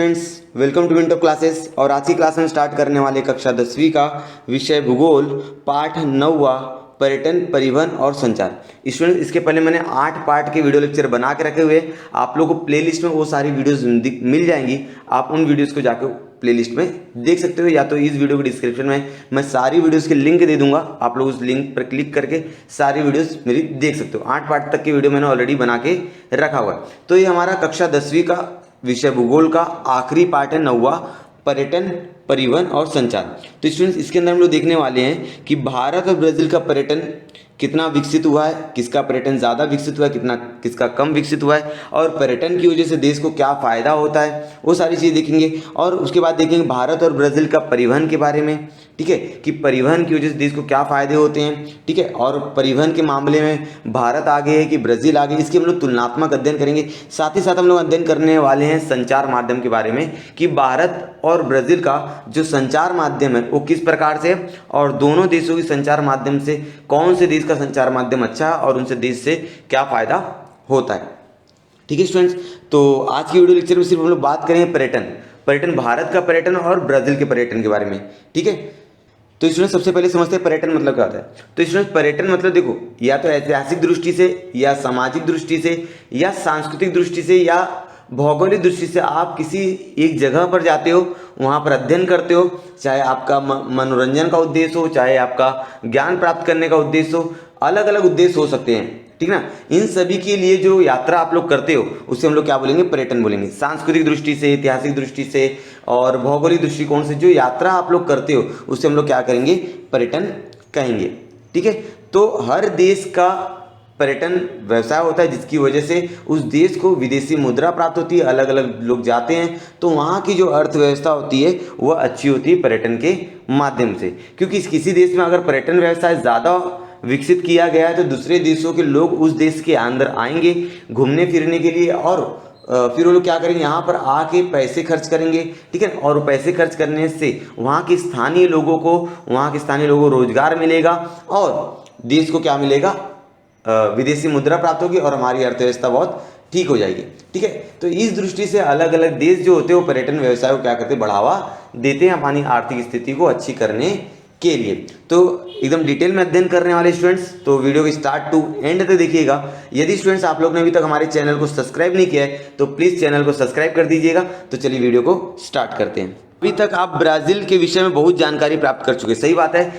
Students, welcome to winter classes. और आज की क्लास में स्टार्ट करने वाले कक्षा 10वीं का विषय भूगोल पाठ 9वां पर्यटन, परिवहन और संचार। स्टूडेंट्स, इसके पहले मैंने 8 पार्ट के वीडियो लेक्चर बना के रखे हुए। आप लोगों को प्लेलिस्ट में वो सारी वीडियोस मिल जाएंगी। आप उन वीडियोस को जाकर प्लेलिस्ट में देख सकते हो, या तो इस वीडियो के डिस्क्रिप्शन में मैं सारी वीडियोस के लिंक दे दूंगा। आप लोग उस लिंक पर क्लिक करके सारी वीडियोस मेरी देख सकते हो। 8 पार्ट तक की वीडियो मैंने ऑलरेडी बना के रखा हुआ है। तो ये हमारा कक्षा 10वीं का विषय भूगोल का आखिरी पार्ट है, 9वां पर्यटन, परिवहन और संचार। तो स्टूडेंट्स, इसके अंदर हम लोग देखने वाले हैं कि भारत और ब्राजील का पर्यटन कितना विकसित हुआ है, किसका पर्यटन ज़्यादा विकसित हुआ है, किसका कम विकसित हुआ है, और पर्यटन की वजह से देश को क्या फ़ायदा होता है, वो सारी चीज़ देखेंगे। और उसके बाद देखेंगे भारत और ब्राज़ील का परिवहन के बारे में, ठीक है, कि परिवहन की वजह से देश को क्या फ़ायदे होते हैं, ठीक है। और परिवहन के मामले में भारत आगे है कि ब्राज़ील आगे, इसके हम लोग तुलनात्मक अध्ययन करेंगे। साथ ही साथ हम लोग अध्ययन करने वाले हैं संचार माध्यम के बारे में, कि भारत और ब्राज़ील का जो संचार माध्यम है वो किस प्रकार से है, और दोनों देशों की संचार माध्यम से कौन से देश का संचार माध्यम अच्छा है और उनसे देश से क्या फ़ायदा होता है। ठीक है स्टूडेंट्स, तो आज की वीडियो लेक्चर में सिर्फ हम लोग बात करेंगे पर्यटन भारत का पर्यटन और ब्राज़ील के पर्यटन के बारे में, ठीक है। तो स्टूडेंट, सबसे पहले समझते हैं पर्यटन मतलब क्या होता है। तो स्टूडेंट, पर्यटन मतलब देखो, या तो ऐतिहासिक दृष्टि से, या सामाजिक दृष्टि से, या सांस्कृतिक दृष्टि से, या भौगोलिक दृष्टि से आप किसी एक जगह पर जाते हो, वहाँ पर अध्ययन करते हो, चाहे आपका मनोरंजन का उद्देश्य हो, चाहे आपका ज्ञान प्राप्त करने का उद्देश्य हो, अलग अलग उद्देश्य हो सकते हैं, ठीक ना। इन सभी के लिए जो यात्रा आप लोग करते हो उसे हम लोग क्या बोलेंगे, पर्यटन बोलेंगे। सांस्कृतिक दृष्टि से, ऐतिहासिक दृष्टि से और भौगोलिक दृष्टिकोण से जो यात्रा आप लोग करते हो उसे हम लोग क्या करेंगे, पर्यटन कहेंगे, ठीक है। तो हर देश का पर्यटन व्यवसाय होता है जिसकी वजह से उस देश को विदेशी मुद्रा प्राप्त होती है, अलग अलग लोग जाते हैं, तो वहाँ की जो अर्थव्यवस्था होती है वह अच्छी होती है पर्यटन के माध्यम से। क्योंकि किसी देश में अगर पर्यटन व्यवसाय ज़्यादा विकसित किया गया है तो दूसरे देशों के लोग उस देश के अंदर आएंगे घूमने फिरने के लिए, और फिर वो लोग क्या करेंगे, यहाँ पर आके पैसे खर्च करेंगे, ठीक है। और पैसे खर्च करने से वहाँ के स्थानीय लोगों को रोजगार मिलेगा, और देश को क्या मिलेगा, विदेशी मुद्रा प्राप्त होगी, और हमारी अर्थव्यवस्था बहुत ठीक हो जाएगी, ठीक है। तो इस दृष्टि से अलग अलग देश जो होते हैं वो पर्यटन व्यवसाय को क्या करते हैं, बढ़ावा देते हैं अपनी आर्थिक स्थिति को अच्छी करने के लिए। तो एकदम डिटेल में अध्ययन करने वाले स्टूडेंट्स, तो वीडियो को स्टार्ट टू एंड तक देखिएगा। यदि स्टूडेंट्स आप लोग ने अभी तक हमारे चैनल को सब्सक्राइब नहीं किया है तो प्लीज़ चैनल को सब्सक्राइब कर दीजिएगा। तो चलिए वीडियो को स्टार्ट करते हैं। अभी तक आप ब्राज़ील के विषय में बहुत जानकारी प्राप्त कर चुके, सही बात है।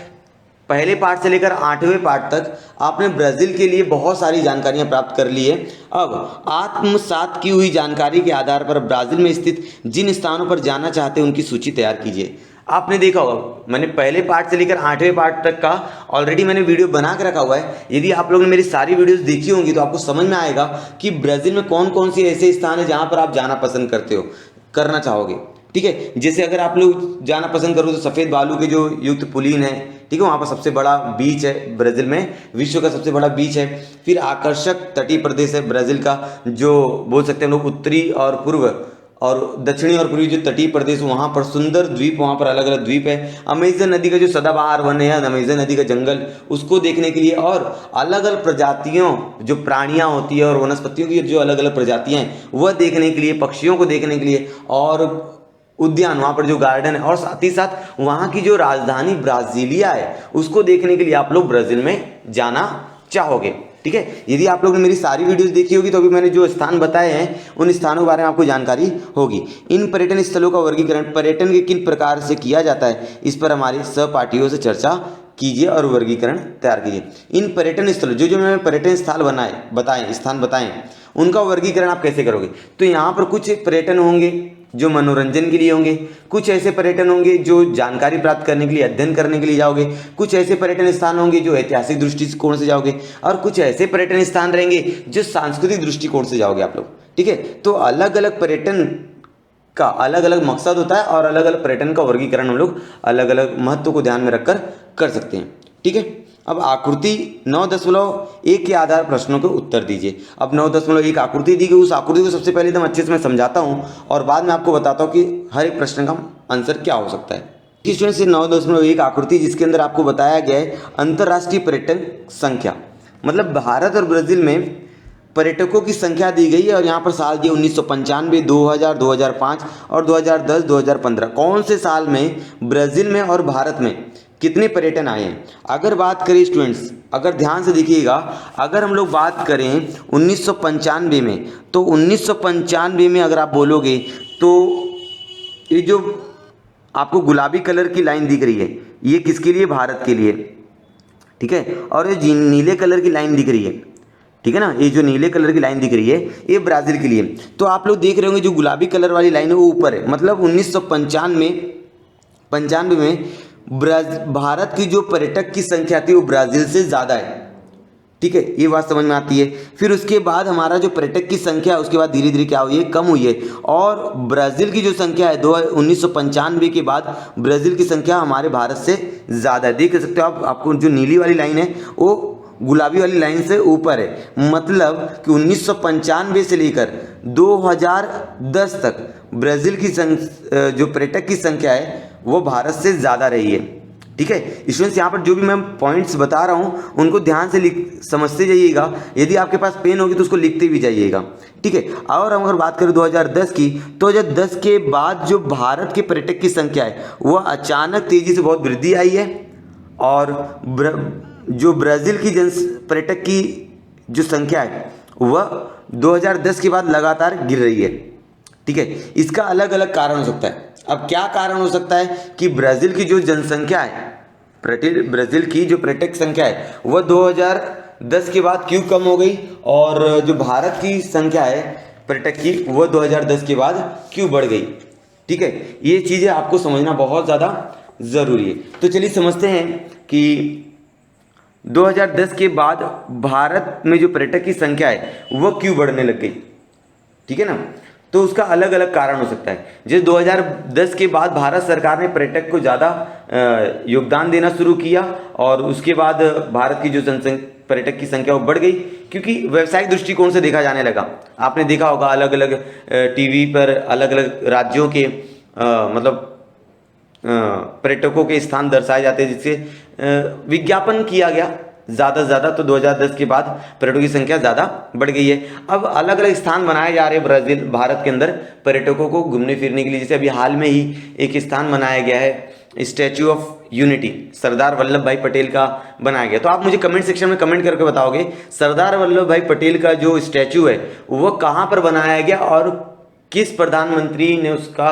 पहले पार्ट से लेकर 8वें पार्ट तक आपने ब्राज़ील के लिए बहुत सारी जानकारियां प्राप्त कर ली है। अब आत्मसात की हुई जानकारी के आधार पर ब्राज़ील में स्थित जिन स्थानों पर जाना चाहते हैं उनकी सूची तैयार कीजिए। आपने देखा होगा मैंने पहले पार्ट से लेकर 8वें पार्ट तक का ऑलरेडी मैंने वीडियो बना के रखा हुआ है। यदि आप लोगों ने मेरी सारी वीडियोस देखी होंगी तो आपको समझ में आएगा कि ब्राज़ील में कौन कौन से ऐसे स्थान है जहाँ पर आप जाना पसंद करना चाहोगे, ठीक है। जैसे अगर आप लोग जाना पसंद करोगे तो सफ़ेद बालू के जो युक्त पुलिन है, ठीक है, वहाँ पर सबसे बड़ा बीच है ब्राज़ील में, विश्व का सबसे बड़ा बीच है। फिर आकर्षक तटीय प्रदेश है ब्राज़ील का, जो बोल सकते हैं हम लोग उत्तरी और पूर्व और दक्षिणी और पूर्वी जो तटीय प्रदेश, वहाँ पर सुंदर द्वीप, वहाँ पर अलग अलग द्वीप है। अमेजन नदी का जो सदाबहार वन है, अमेजन नदी का जंगल, उसको देखने के लिए, और अलग अलग प्रजातियों जो प्राणियाँ होती है और वनस्पतियों की जो अलग अलग प्रजातियाँ हैं वह देखने के लिए, पक्षियों को देखने के लिए, और उद्यान, वहाँ पर जो गार्डन है, और साथ ही साथ वहाँ की जो राजधानी ब्राज़ीलिया है उसको देखने के लिए आप लोग ब्राज़ील में जाना चाहोगे, ठीक है। यदि आप लोगों ने मेरी सारी वीडियोस देखी होगी तो अभी मैंने जो स्थान बताए हैं उन स्थानों के बारे में आपको जानकारी होगी। इन पर्यटन स्थलों का वर्गीकरण पर्यटन के किन प्रकार से किया जाता है, इस पर हमारे सहपाठियों से चर्चा कीजिए और वर्गीकरण तैयार कीजिए। इन पर्यटन स्थलों जो मैंने पर्यटन स्थान बताएं उनका वर्गीकरण आप कैसे करोगे। तो यहाँ पर कुछ पर्यटन होंगे जो मनोरंजन के लिए होंगे, कुछ ऐसे पर्यटन होंगे जो जानकारी प्राप्त करने के लिए, अध्ययन करने के लिए जाओगे, कुछ ऐसे पर्यटन स्थान होंगे जो ऐतिहासिक दृष्टिकोण से जाओगे, और कुछ ऐसे पर्यटन स्थान रहेंगे जो सांस्कृतिक दृष्टिकोण से जाओगे आप लोग, ठीक है। तो अलग अलग पर्यटन का अलग अलग मकसद होता है, और अलग अलग पर्यटन का वर्गीकरण हम लोग अलग अलग महत्व को ध्यान में रखकर कर सकते हैं, ठीक है। अब आकृति 9.1 के आधार प्रश्नों के उत्तर दीजिए। अब 9.1 आकृति दी गई, उस आकृति को सबसे पहले एकदम अच्छे से मैं समझाता हूँ और बाद में आपको बताता हूँ कि हर एक प्रश्न का आंसर क्या हो सकता है। स्टूडेंट से 9.1 आकृति जिसके अंदर आपको बताया गया है अंतर्राष्ट्रीय पर्यटन संख्या, मतलब भारत और ब्राज़ील में पर्यटकों की संख्या दी गई है और यहाँ पर साल दिए 1995, 2000, 2005 और 2010, 2015। कौन से साल में ब्राज़ील में और भारत में कितने पर्यटन आए हैं? अगर बात करें स्टूडेंट्स, अगर ध्यान से देखिएगा, अगर हम लोग बात करें 1995 में, तो 1995 में अगर आप बोलोगे तो ये जो आपको गुलाबी कलर की लाइन दिख रही है, ये किसके लिए? भारत के लिए, ठीक है। और ये नीले कलर की लाइन दिख रही है, ठीक है ना, ये जो नीले कलर की लाइन दिख रही है ये ब्राज़ील के लिए। तो आप लोग देख रहे होंगे जो गुलाबी कलर वाली लाइन है वो ऊपर है, मतलब 1995 में भारत की जो पर्यटक की संख्या थी वो ब्राज़ील से ज़्यादा है, ठीक है, ये बात समझ में आती है। फिर उसके बाद हमारा जो पर्यटक की संख्या है उसके बाद धीरे धीरे क्या हुई है? कम हुई है। और ब्राज़ील की जो संख्या है 1995 के बाद ब्राज़ील की संख्या हमारे भारत से ज़्यादा है। देख सकते हो आप, आपको जो नीली वाली लाइन है वो गुलाबी वाली लाइन से ऊपर है, मतलब कि 1995 से लेकर 2010 तक ब्राज़ील की जो पर्यटक की संख्या है वो भारत से ज़्यादा रही है, ठीक है। स्टूडेंट्स, यहाँ पर जो भी मैं पॉइंट्स बता रहा हूँ उनको ध्यान से समझते जाइएगा। यदि आपके पास पेन होगी तो उसको लिखते भी जाइएगा, ठीक है। और हम अगर बात करें 2010 की, तो 2010 के बाद जो भारत के पर्यटक की संख्या है वह अचानक तेज़ी से बहुत वृद्धि आई है और जो ब्राज़ील की पर्यटक की जो संख्या है वह 2010 के बाद लगातार गिर रही है, ठीक है। इसका अलग अलग कारण हो सकता है। अब क्या कारण हो सकता है कि ब्राज़ील की जो जनसंख्या है, ब्राज़ील की जो पर्यटक संख्या है वह 2010 के बाद क्यों कम हो गई, और जो भारत की संख्या है पर्यटक की वह 2010 के बाद क्यों बढ़ गई, ठीक है। ये चीज़ें आपको समझना बहुत ज़्यादा ज़रूरी है। तो चलिए समझते हैं कि 2010 के बाद भारत में जो पर्यटक की संख्या है वह क्यों बढ़ने लग गई, ठीक है ना। तो उसका अलग अलग कारण हो सकता है। जैसे 2010 के बाद भारत सरकार ने पर्यटक को ज़्यादा योगदान देना शुरू किया और उसके बाद भारत की जो पर्यटक की संख्या वो बढ़ गई, क्योंकि व्यवसायिक दृष्टिकोण से देखा जाने लगा। आपने देखा होगा अलग अलग टीवी पर अलग अलग राज्यों के मतलब पर्यटकों के स्थान दर्शाए जाते हैं, जिससे विज्ञापन किया गया ज़्यादा से ज़्यादा। तो 2010 के बाद पर्यटकों की संख्या ज़्यादा बढ़ गई है। अब अलग अलग स्थान बनाए जा रहे हैं भारत के अंदर पर्यटकों को घूमने फिरने के लिए। जैसे अभी हाल में ही एक स्थान बनाया गया है, statue of unity, Sardar Vallabh भाई पटेल का बनाया गया। तो आप मुझे कमेंट सेक्शन में कमेंट करके बताओगे सरदार वल्लभ भाई पटेल का जो स्टैचू है वह कहाँ पर बनाया गया और किस प्रधानमंत्री ने उसका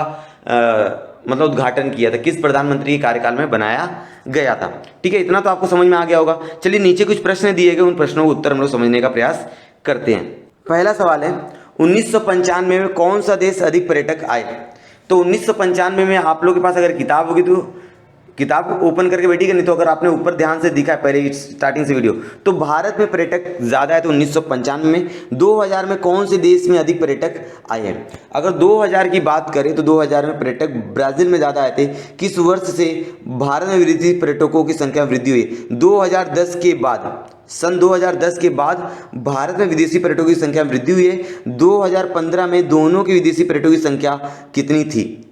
मतलब उद्घाटन किया था, किस प्रधानमंत्री के कार्यकाल में बनाया गया था, ठीक है। इतना तो आपको समझ में आ गया होगा। चलिए नीचे कुछ प्रश्न दिए गए, उन प्रश्नों का उत्तर हम लोग समझने का प्रयास करते हैं। पहला सवाल है 1995 में कौन सा देश अधिक पर्यटक आए? तो 1995 में आप लोग के पास अगर किताब होगी तो किताब ओपन करके बैठिएगा, नहीं तो अगर आपने ऊपर ध्यान से देखा है पहले स्टार्टिंग से वीडियो, तो भारत में पर्यटक ज़्यादा है तो 1995 में। 2000 में कौन से देश में अधिक पर्यटक आए हैं? अगर 2000 की बात करें तो 2000 में पर्यटक ब्राज़ील में ज़्यादा आए थे। किस वर्ष से भारत में विदेशी पर्यटकों की संख्या वृद्धि हुई? 2010 के बाद, सन 2010 के बाद भारत में विदेशी पर्यटकों की संख्या में वृद्धि हुई है। 2015 में दोनों की विदेशी पर्यटकों की संख्या कितनी थी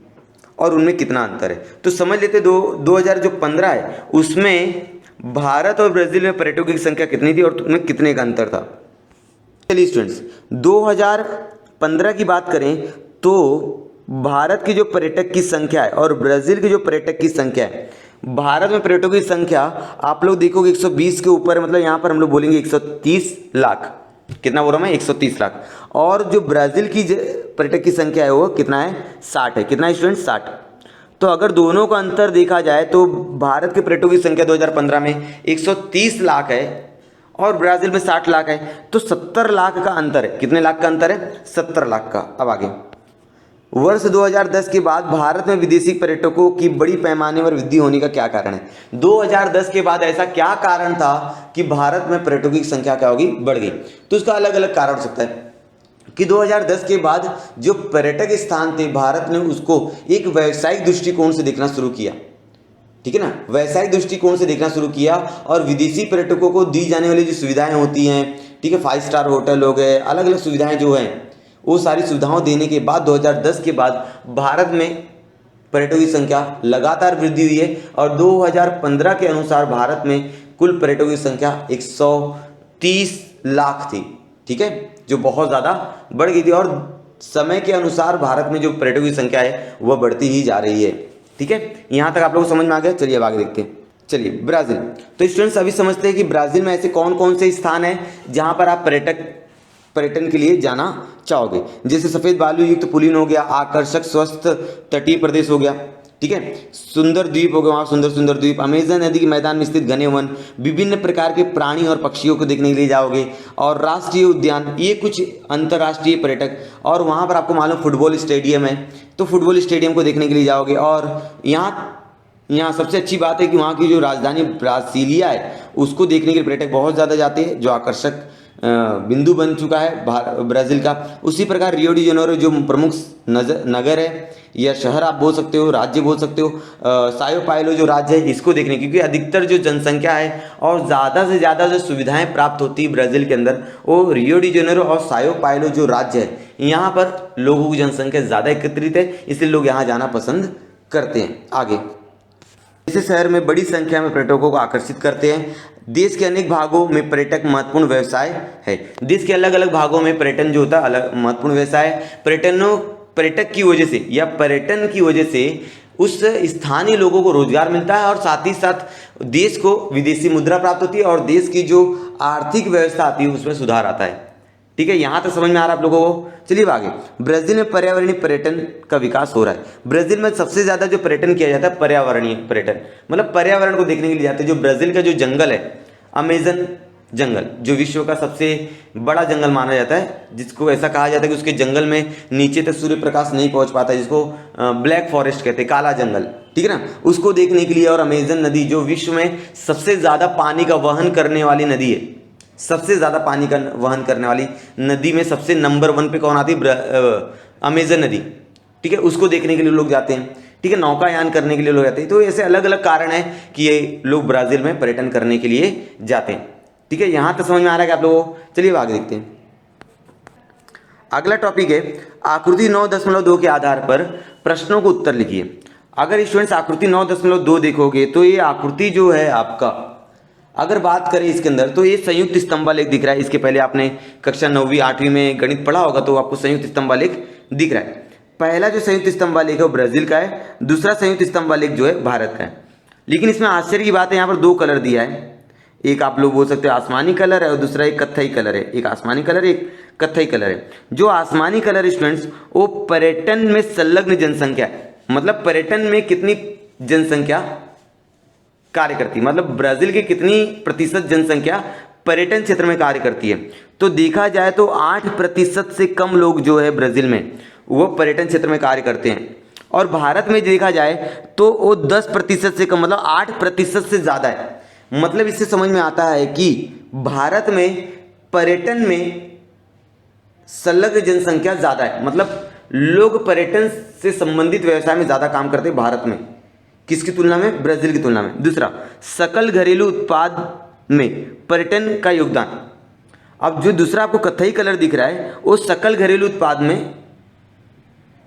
और उनमें कितना अंतर है? तो समझ लेते 2015 है उसमें भारत और ब्राज़ील में पर्यटकों की संख्या कितनी थी और उनमें कितने का अंतर था। चलिए स्टूडेंट्स, 2015 की बात करें तो भारत की जो पर्यटक की संख्या है और ब्राज़ील की जो पर्यटक की संख्या है, भारत में पर्यटकों की संख्या आप लोग देखोगे 120 के ऊपर, मतलब यहाँ पर हम लोग बोलेंगे 130 लाख। कितना बोल रहा मैं? 130 लाख। और जो ब्राज़ील की पर्यटक की संख्या है वो कितना है? 60 है। कितना है स्टूडेंट? 60। तो अगर दोनों का अंतर देखा जाए तो भारत के पर्यटकों की संख्या 2015 में 130 लाख है और ब्राज़ील में 60 लाख है, तो 70 लाख का अंतर है। कितने लाख का अंतर है? 70 लाख का। अब आगे, वर्ष 2010 के बाद भारत में विदेशी पर्यटकों की बड़ी पैमाने पर वृद्धि होने का क्या कारण है? 2010 के बाद ऐसा क्या कारण था कि भारत में पर्यटकों की संख्या क्या होगी? बढ़ गई। तो उसका अलग अलग कारण हो सकता है कि 2010 के बाद जो पर्यटक स्थान थे भारत ने उसको एक व्यावसायिक दृष्टिकोण से देखना शुरू किया, ठीक है ना, व्यावसायिक दृष्टिकोण से देखना शुरू किया और विदेशी पर्यटकों को दी जाने वाली जो सुविधाएं होती हैं, ठीक है, 5 स्टार होटल हो गए, अलग अलग सुविधाएं जो हैं, वो सारी सुविधाओं देने के बाद 2010 के बाद भारत में पर्यटकों की संख्या लगातार वृद्धि हुई है और 2015 के अनुसार भारत में कुल पर्यटकों की संख्या 130 लाख थी, ठीक है, जो बहुत ज़्यादा बढ़ गई थी और समय के अनुसार भारत में जो पर्यटकों की संख्या है वह बढ़ती ही जा रही है। ठीक है, यहाँ तक आप लोगों को समझ में आ गया। चलिए अब आगे देखते हैं। चलिए ब्राज़ील, तो स्टूडेंट्स अभी समझते हैं कि ब्राज़ील में ऐसे कौन कौन से स्थान हैं जहाँ पर आप पर्यटन के लिए जाना चाहोगे। जैसे सफ़ेद बालू युक्त पुलिन हो गया, आकर्षक स्वस्थ तटीय प्रदेश हो गया, ठीक है, सुंदर द्वीप हो गया, वहाँ सुंदर सुंदर द्वीप, अमेजन नदी के मैदान में स्थित घने वन, विभिन्न प्रकार के प्राणी और पक्षियों को देखने के लिए जाओगे, और राष्ट्रीय उद्यान, ये कुछ अंतर्राष्ट्रीय पर्यटक। और वहाँ पर आपको मालूम फुटबॉल स्टेडियम है, तो फुटबॉल स्टेडियम को देखने के लिए जाओगे। और यहाँ सबसे अच्छी बात है कि वहाँ की जो राजधानी ब्रासीलिया है उसको देखने के लिए पर्यटक बहुत ज़्यादा जाते हैं, जो आकर्षक बिंदु बन चुका है ब्राज़ील का। उसी प्रकार रियो डी जेनेरो जो प्रमुख नगर है या शहर आप बोल सकते हो, राज्य बोल सकते हो, साओ पाउलो जो राज्य है इसको देखने, क्योंकि अधिकतर जो जनसंख्या है और ज़्यादा से ज़्यादा जो सुविधाएं प्राप्त होती है ब्राज़ील के अंदर वो रियो डी जेनेरो और साओ पाउलो जो राज्य है यहाँ पर लोगों की जनसंख्या ज़्यादा एकत्रित है, इसलिए लोग यहाँ जाना पसंद करते हैं। आगे, ऐसे शहर में बड़ी संख्या में पर्यटकों को आकर्षित करते हैं। देश के अनेक भागों में पर्यटक महत्वपूर्ण व्यवसाय है। देश के अलग अलग भागों में पर्यटन जो होता है अलग महत्वपूर्ण व्यवसाय है। पर्यटक की वजह से या पर्यटन की वजह से उस स्थानीय लोगों को रोजगार मिलता है और साथ ही साथ देश को विदेशी मुद्रा प्राप्त होती है और देश की जो आर्थिक व्यवस्था आती है उसमें सुधार आता है। ठीक है, यहाँ तक समझ में आ रहा है आप लोगों को। चलिए आगे, ब्राज़ील में पर्यावरणीय पर्यटन का विकास हो रहा है। ब्राज़ील में सबसे ज़्यादा जो पर्यटन किया जाता है पर्यावरणीय पर्यटन, मतलब पर्यावरण को देखने के लिए जाते हैं। जो ब्राज़ील का जो जंगल है अमेजन जंगल, जो विश्व का सबसे बड़ा जंगल माना जाता है, जिसको ऐसा कहा जाता है कि उसके जंगल में नीचे तक सूर्य प्रकाश नहीं पहुंच पाता, जिसको ब्लैक फॉरेस्ट कहते हैं, काला जंगल, ठीक है ना, उसको देखने के लिए। और अमेजन नदी जो विश्व में सबसे ज़्यादा पानी का वहन करने वाली नदी है, सबसे ज़्यादा पानी का वहन करने वाली नदी में सबसे नंबर 1 पे कौन आती है? अमेजन नदी, ठीक है, उसको देखने के लिए लोग जाते हैं। ठीक है, नौकायान करने के लिए लोग जाते हैं। तो ऐसे अलग अलग कारण है कि ये लोग ब्राज़ील में पर्यटन करने के लिए जाते हैं। ठीक है, यहाँ तक समझ में आ रहा है कि आप लोगों को। चलिए आगे देखते हैं। अगला टॉपिक है आकृति 9.2 के आधार पर प्रश्नों को उत्तर लिखिए। अगर स्टूडेंट्स आकृति 9.2 देखोगे तो ये आकृति जो है आपका, अगर बात करें इसके अंदर, तो ये संयुक्त स्तंभालेख दिख रहा है। इसके पहले आपने कक्षा 9वीं 8वीं में गणित पढ़ा होगा तो आपको संयुक्त स्तंभालेख दिख रहा है। पहला जो संयुक्त स्तंभालेख है वो ब्राज़ील का है, दूसरा संयुक्त स्तंभालेख जो है भारत का है। लेकिन इसमें आश्चर्य की बात है, यहाँ पर 2 कलर दिया है। एक आप लोग बोल सकते हो आसमानी कलर है और दूसरा एक कत्थई कलर है। एक आसमानी कलर एक कत्थई कलर है। जो आसमानी कलर स्टूडेंट्स वो पर्यटन में संलग्न जनसंख्या, मतलब पर्यटन में कितनी जनसंख्या कार्य करती है, मतलब ब्राज़ील की कितनी प्रतिशत जनसंख्या पर्यटन क्षेत्र में कार्य करती है। तो देखा जाए तो 8% से कम लोग जो है ब्राज़ील में वो पर्यटन क्षेत्र में कार्य करते हैं। और भारत में देखा जाए तो वो 10% से कम, मतलब 8% से ज़्यादा है। मतलब इससे समझ में आता है कि भारत में पर्यटन में संलग्न जनसंख्या ज़्यादा है, मतलब लोग पर्यटन से संबंधित व्यवसाय में ज़्यादा काम करते हैं भारत में, किसकी तुलना में? ब्राज़ील की तुलना में। दूसरा, सकल घरेलू उत्पाद में पर्यटन का योगदान। अब जो दूसरा आपको कत्थई कलर दिख रहा है वो सकल घरेलू उत्पाद में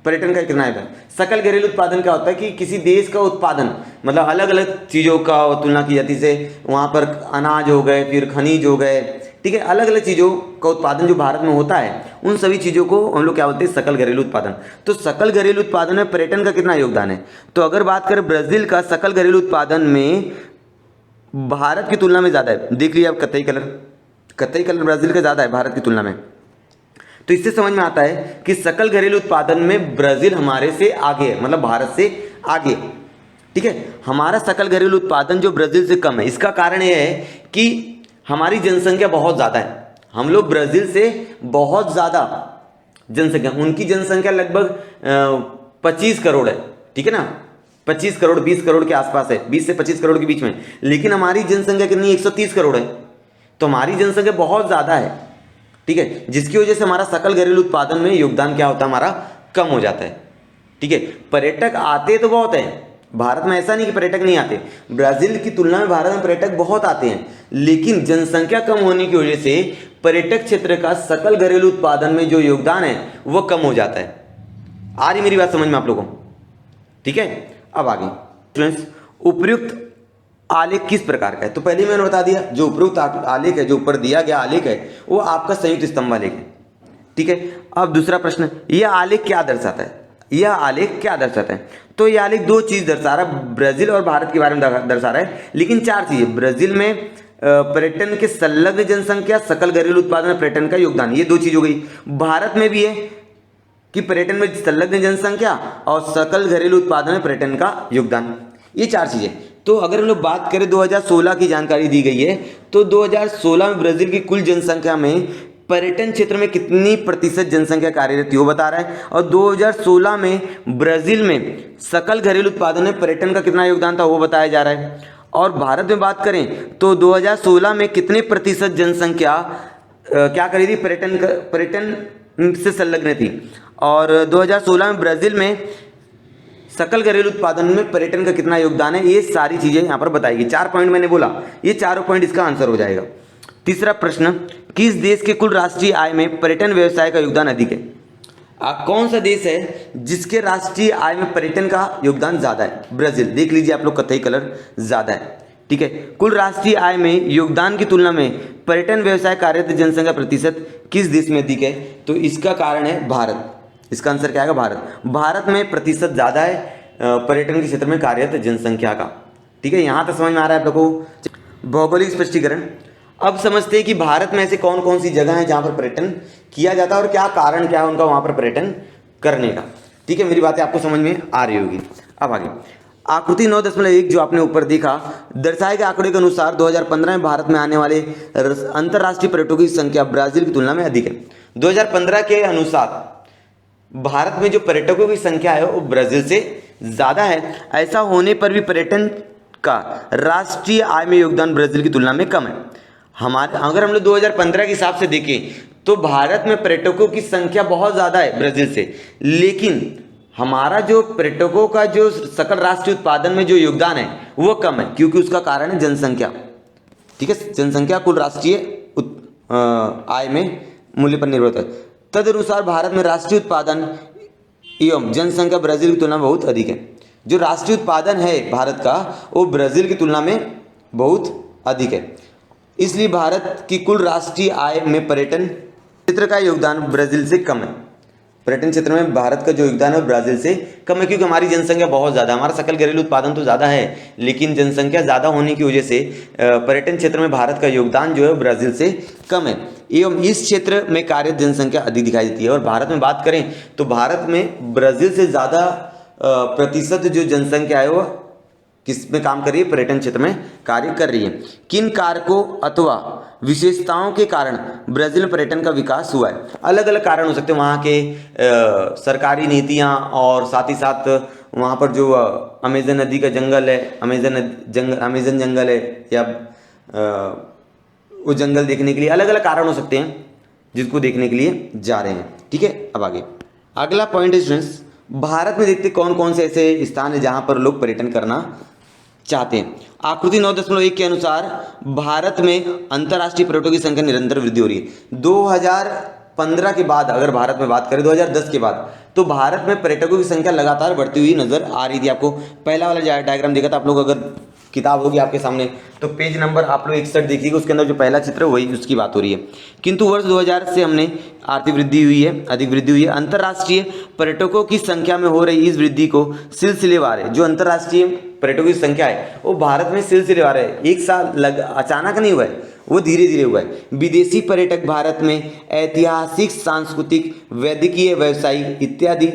पर्यटन का कितना है? सकल घरेलू उत्पादन क्या होता है कि किसी देश का उत्पादन, मतलब अलग अलग चीज़ों का तुलना की जाती है। जैसे वहाँ पर अनाज हो गए, फिर खनिज हो गए, ठीक है, अलग अलग चीज़ों का उत्पादन जो भारत में होता है उन सभी चीज़ों को हम लोग क्या बोलते हैं? सकल घरेलू उत्पादन। तो सकल घरेलू उत्पादन में पर्यटन का कितना योगदान है? तो अगर बात करें ब्राज़ील का सकल घरेलू उत्पादन में भारत की तुलना में ज़्यादा है। देख लीजिए आप कत्थई कलर ब्राज़ील का ज़्यादा है भारत की तुलना में। तो इससे समझ में आता है कि सकल घरेलू उत्पादन में ब्राज़ील हमारे से आगे है, मतलब भारत से आगे। ठीक है, हमारा सकल घरेलू उत्पादन जो ब्राज़ील से कम है, इसका कारण यह है कि हमारी जनसंख्या बहुत ज़्यादा है। हम लोग ब्राज़ील से बहुत ज़्यादा जनसंख्या, उनकी जनसंख्या लगभग 25 करोड़ है, ठीक है ना, 25 करोड़ 20 करोड़ के आसपास है, 20 से 25 करोड़ के बीच में। लेकिन हमारी जनसंख्या कितनी? 130 करोड़ है। तो हमारी जनसंख्या बहुत ज़्यादा है, ठीक है, जिसकी वजह से हमारा सकल घरेलू उत्पादन में योगदान क्या होता है? हमारा कम हो जाता है। ठीक है, पर्यटक आते तो बहुत हैं भारत में, ऐसा नहीं कि पर्यटक नहीं आते। ब्राज़ील की तुलना में भारत में पर्यटक बहुत आते हैं, लेकिन जनसंख्या कम होने की वजह से पर्यटक क्षेत्र का सकल घरेलू उत्पादन में जो योगदान है वह कम हो जाता है। आ रही मेरी बात समझ में आप लोगों को? ठीक है, अब आगे स्टूडेंट्स, उपयुक्त आलेख किस प्रकार का है? तो पहले मैंने बता दिया, जो उपरोक्त आलेख है, जो ऊपर दिया गया आलेख है, वो आपका संयुक्त स्तंभ आलेख है। ठीक है। अब दूसरा प्रश्न, यह आलेख क्या दर्शाता है? यह आलेख क्या दर्शाता है? तो यह आलेख दो चीज दर्शा रहा है, ब्राजील और भारत के बारे में दर्शा रहा है, लेकिन चार चीजें। ब्राजील में पर्यटन के संलग्न जनसंख्या, सकल घरेलू उत्पादन में पर्यटन का योगदान, ये दो चीज हो गई। भारत में भी है कि पर्यटन में संलग्न जनसंख्या और सकल घरेलू उत्पादन में पर्यटन का योगदान, ये चार चीजें। तो अगर हम लोग बात करें 2016 की जानकारी दी गई है, तो 2016 में ब्राजील की कुल जनसंख्या में पर्यटन क्षेत्र में कितनी प्रतिशत जनसंख्या कार्यरत थी वो बता रहा है। और 2016 में ब्राजील में सकल घरेलू उत्पादन में पर्यटन का कितना योगदान था वो बताया जा रहा है। और भारत में बात करें तो 2016 में कितने प्रतिशत जनसंख्या क्या करी थी, पर्यटन से संलग्न थी। और 2016 में ब्राजील में सकल घरेलू उत्पादन में पर्यटन का कितना योगदान है, ये सारी चीजें यहाँ पर बताएगी। 4 पॉइंट मैंने बोला, ये चारों पॉइंट इसका आंसर हो जाएगा। तीसरा प्रश्न, किस देश के कुल राष्ट्रीय आय में पर्यटन व्यवसाय का योगदान अधिक है? कौन सा देश है जिसके राष्ट्रीय आय में पर्यटन का योगदान ज्यादा है? ब्राजील, देख लीजिए आप लोग, कथई कलर ज्यादा है। ठीक है। कुल राष्ट्रीय आय में योगदान की तुलना में पर्यटन व्यवसाय कार्यरत जनसंख्या प्रतिशत किस देश में अधिक है? तो इसका कारण है भारत। इसका आंसर क्या आएगा? भारत। भारत में प्रतिशत ज्यादा है पर्यटन के क्षेत्र में कार्यरत जनसंख्या का। ठीक है, यहां तक समझ में आ रहा है आप लोगों को? भौगोलिक स्पष्टीकरण। अब समझते हैं कि भारत में ऐसे कौन कौन सी जगह है जहां पर पर्यटन किया जाता है और क्या कारण क्या है उनका वहां पर पर्यटन करने का। ठीक है, मेरी बातें आपको समझ में आ रही होगी। अब आगे आकृति 9.1 जो आपने ऊपर देखा, दर्शाए गए आंकड़े के अनुसार 2015 में भारत में आने वाले अंतर्राष्ट्रीय पर्यटकों की संख्या ब्राजील की तुलना में अधिक है। 2015 के अनुसार भारत में जो पर्यटकों की संख्या है वो ब्राजील से ज्यादा है। ऐसा होने पर भी पर्यटन का राष्ट्रीय आय में योगदान ब्राजील की तुलना में कम है। हमारे अगर हम लोग 2015 के हिसाब से देखें तो भारत में पर्यटकों की संख्या बहुत ज्यादा है ब्राजील से, लेकिन हमारा जो पर्यटकों का जो सकल राष्ट्रीय उत्पादन में जो योगदान है वो कम है, क्योंकि उसका कारण है जनसंख्या। ठीक है, जनसंख्या कुल राष्ट्रीय आय में मूल्य पर निर्भर है। तदनुसार भारत में राष्ट्रीय उत्पादन एवं जनसंख्या ब्राजील की तुलना में बहुत अधिक है। जो राष्ट्रीय उत्पादन है भारत का वो ब्राजील की तुलना में बहुत अधिक है, इसलिए भारत की कुल राष्ट्रीय आय में पर्यटन क्षेत्र का योगदान ब्राजील से कम है। पर्यटन क्षेत्र में भारत का जो योगदान है ब्राजील से कम है, क्योंकि हमारी जनसंख्या बहुत ज़्यादा है। हमारा सकल घरेलू उत्पादन तो ज़्यादा है, लेकिन जनसंख्या ज़्यादा होने की वजह से पर्यटन क्षेत्र में भारत का योगदान जो है ब्राजील से कम है। एवं इस क्षेत्र में कार्यरत जनसंख्या अधिक दिखाई देती है। और भारत में बात करें तो भारत में ब्राजील से ज़्यादा प्रतिशत जो जनसंख्या है वो किस में काम कर रही है? पर्यटन क्षेत्र में कार्य कर रही है। किन कारकों अथवा विशेषताओं के कारण ब्राजील में पर्यटन का विकास हुआ है? अलग अलग कारण हो सकते हैं, वहाँ के सरकारी नीतियाँ और साथ ही साथ वहाँ पर जो अमेजन नदी का जंगल है, अमेजन जंगल है, या वो जंगल देखने के लिए अलग अलग कारण हो सकते हैं जिसको देखने के लिए जा रहे हैं। ठीक है, अब आगे अगला पॉइंट है स्टूडेंट्स, भारत में देखते कौन कौन से ऐसे स्थान है जहाँ पर लोग पर्यटन करना चाहते हैं। आकृति 9.1 के अनुसार भारत में अंतर्राष्ट्रीय पर्यटकों की संख्या निरंतर वृद्धि हो रही है। 2015 के बाद अगर भारत में बात करें 2010 के बाद, तो भारत में पर्यटकों की संख्या लगातार बढ़ती हुई नजर आ रही थी। आपको पहला वाला डायग्राम देखा था आप लोग, अगर किताब होगी आपके सामने तो पेज नंबर आप लोग 61 देखिएगा, उसके अंदर जो पहला चित्र है वही उसकी बात हो रही है। किंतु वर्ष 2000 से हमने आर्थिक वृद्धि हुई है, अधिक वृद्धि हुई है। अंतर्राष्ट्रीय पर्यटकों की संख्या में हो रही इस वृद्धि को सिलसिलेवार है। जो अंतर्राष्ट्रीय पर्यटकों की संख्या है वो भारत में सिलसिलेवार है, एक साल अचानक नहीं हुआ है, वो धीरे धीरे हुआ है। विदेशी पर्यटक भारत में ऐतिहासिक, सांस्कृतिक, वैद्यकीय, व्यवसायिक इत्यादि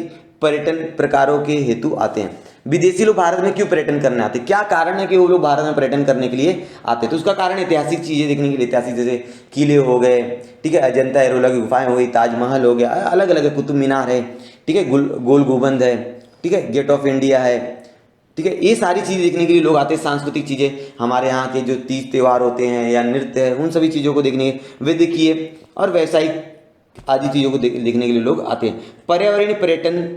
पर्यटन प्रकारों के हेतु आते हैं। विदेशी लोग भारत में क्यों पर्यटन करने आते हैं? क्या कारण है कि वो लोग भारत में पर्यटन करने के लिए आते हैं? तो उसका कारण ऐतिहासिक चीज़ें देखने के लिए, ऐतिहासिक जैसे किले हो गए, ठीक है, अजंता एलोरा की गुफाएं हो गई, ताजमहल हो गया, अलग अलग है, कुतुब मीनार है, ठीक है, गोल गुंबद है, ठीक है, गेट ऑफ इंडिया है, ठीक है, ये सारी चीज़ें देखने के लिए लोग आते हैं। सांस्कृतिक चीज़ें, हमारे यहाँ के जो तीज त्यौहार होते हैं या नृत्य है, उन सभी चीज़ों को देखने, वैद्यकीय और व्यावसायिक आदि चीज़ों को देखने के लिए लोग आते हैं। पर्यावरणीय पर्यटन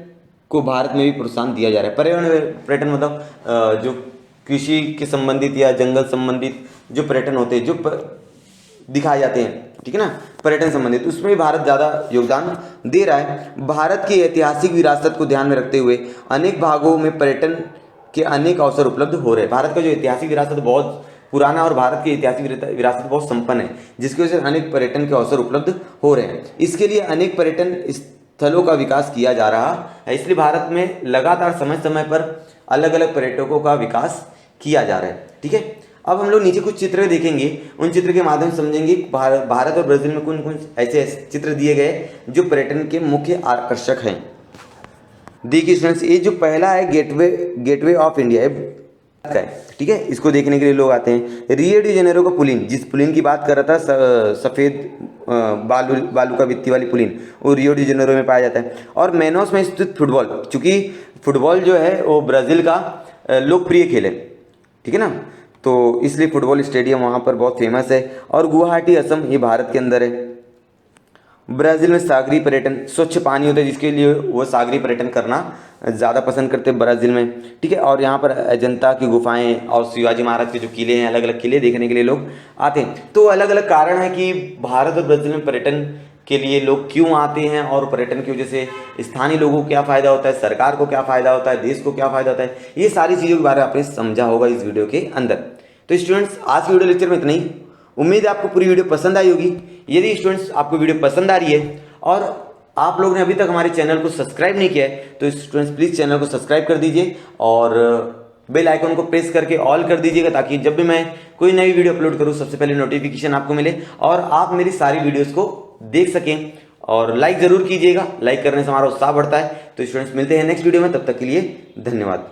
को भारत में भी प्रोत्साहन दिया जा रहा है। पर्यावरण पर्यटन मतलब जो कृषि के संबंधित या जंगल संबंधित जो पर्यटन होते हैं, जो दिखाए जाते हैं, ठीक है ना, पर्यटन संबंधित, उसमें भी भारत ज़्यादा योगदान दे रहा है। भारत की ऐतिहासिक विरासत को ध्यान में रखते हुए अनेक भागों में पर्यटन के अनेक अवसर उपलब्ध हो रहे हैं। भारत का जो ऐतिहासिक विरासत बहुत पुराना और भारत की ऐतिहासिक विरासत बहुत संपन्न है, जिसकी वजह से अनेक पर्यटन के अवसर उपलब्ध हो रहे हैं। इसके लिए अनेक पर्यटन स्थलों का विकास किया जा रहा है, इसलिए भारत में लगातार समय समय पर अलग अलग पर्यटकों का विकास किया जा रहा है। ठीक है, अब हम लोग नीचे कुछ चित्र देखेंगे, उन चित्र के माध्यम से समझेंगे भारत और ब्राजील में कौन कौन ऐसे चित्र दिए गए जो पर्यटन के मुख्य आकर्षक हैं। देखिए स्टूडेंट्स, ये जो पहला है गेटवे ऑफ इंडिया है, ठीक है, इसको देखने के लिए लोग आते हैं। रियो डी जेनेरो का पुलिन, जिस पुलिन की बात कर रहा था, सफ़ेद बालू का वित्ती वाली पुलिन, वो रियो डी जेनेरो में पाया जाता है। और मेनोस में स्थित फुटबॉल, चूंकि फुटबॉल जो है वो ब्राज़ील का लोकप्रिय खेल है, ठीक है ना, तो इसलिए फुटबॉल स्टेडियम वहाँ पर बहुत फेमस है। और गुवाहाटी असम, ये भारत के अंदर है। ब्राज़ील में सागरीय पर्यटन, स्वच्छ पानी होता है जिसके लिए वो सागरीय पर्यटन करना ज़्यादा पसंद करते हैं ब्राज़ील में, ठीक है। और यहाँ पर अजंता की गुफाएं और शिवाजी महाराज के जो किले हैं, अलग अलग किले देखने के लिए लोग आते हैं। तो अलग अलग कारण है कि भारत और ब्राज़ील में पर्यटन के लिए लोग क्यों आते हैं, और पर्यटन की वजह से स्थानीय लोगों को क्या फ़ायदा होता है, सरकार को क्या फ़ायदा होता है, देश को क्या फ़ायदा होता है, ये सारी चीज़ों के बारे में आपने समझा होगा इस वीडियो के अंदर। तो स्टूडेंट्स, आज की वीडियो लेक्चर में इतना ही। उम्मीद है आपको पूरी वीडियो पसंद आई होगी। यदि स्टूडेंट्स आपको वीडियो पसंद आ रही है और आप लोग ने अभी तक हमारे चैनल को सब्सक्राइब नहीं किया है, तो स्टूडेंट्स प्लीज़ चैनल को सब्सक्राइब कर दीजिए और बेल आइकन को प्रेस करके ऑल कर दीजिएगा, ताकि जब भी मैं कोई नई वीडियो अपलोड करूँ सबसे पहले नोटिफिकेशन आपको मिले और आप मेरी सारी वीडियोज़ को देख सकें। और लाइक ज़रूर कीजिएगा, लाइक करने से हमारा उत्साह बढ़ता है। तो स्टूडेंट्स मिलते हैं नेक्स्ट वीडियो में, तब तक के लिए धन्यवाद।